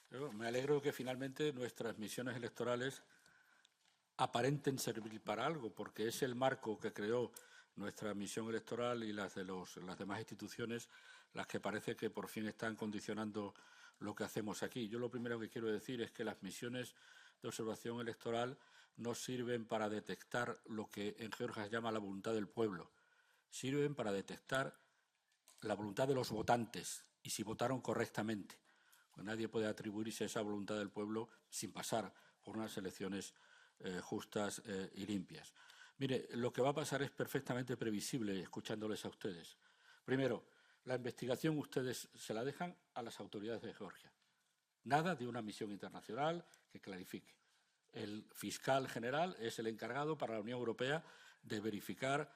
Yo me alegro que finalmente nuestras misiones electorales aparenten servir para algo, porque es el marco que creó nuestra misión electoral y las de las demás instituciones las que parece que por fin están condicionando lo que hacemos aquí. Yo lo primero que quiero decir es que las misiones de observación electoral no sirven para detectar lo que en Georgia se llama la voluntad del pueblo, sirven para detectar la voluntad de los votantes y si votaron correctamente. Pues nadie puede atribuirse esa voluntad del pueblo sin pasar por unas elecciones justas y limpias. Mire, lo que va a pasar es perfectamente previsible escuchándoles a ustedes. Primero, la investigación ustedes se la dejan a las autoridades de Georgia. Nada de una misión internacional que clarifique. El fiscal general es el encargado para la Unión Europea de verificar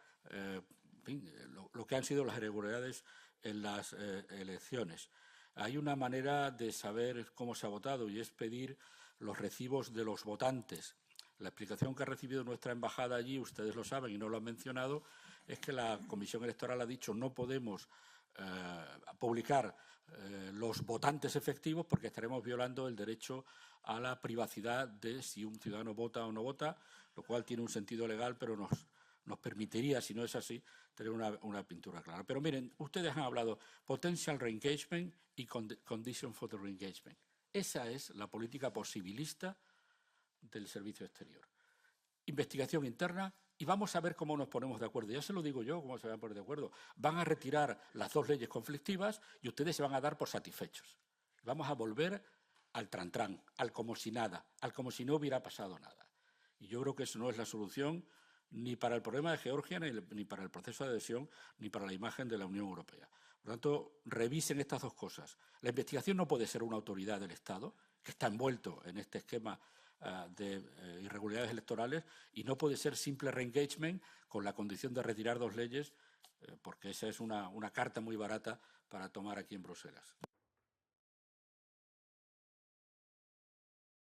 lo que han sido las irregularidades en las elecciones. Hay una manera de saber cómo se ha votado y es pedir los recibos de los votantes. La explicación que ha recibido nuestra embajada allí, ustedes lo saben y no lo han mencionado, es que la Comisión Electoral ha dicho no podemos publicar los votantes efectivos porque estaremos violando el derecho a la privacidad de si un ciudadano vota o no vota, lo cual tiene un sentido legal, pero nos permitiría, si no es así, tener una pintura clara. Pero miren, ustedes han hablado potential reengagement y condition for the reengagement. Esa es la política posibilista del servicio exterior. Investigación interna y vamos a ver cómo nos ponemos de acuerdo. Ya se lo digo yo, cómo se van a poner de acuerdo. Van a retirar las dos leyes conflictivas y ustedes se van a dar por satisfechos. Vamos a volver al trantrán, al como si nada, al como si no hubiera pasado nada. Y yo creo que eso no es la solución ni para el problema de Georgia, ni para el proceso de adhesión, ni para la imagen de la Unión Europea. Por lo tanto, revisen estas dos cosas. La investigación no puede ser una autoridad del Estado, que está envuelto en este esquema de irregularidades electorales, y no puede ser simple reengagement con la condición de retirar dos leyes, porque esa es una carta muy barata para tomar aquí en Bruselas.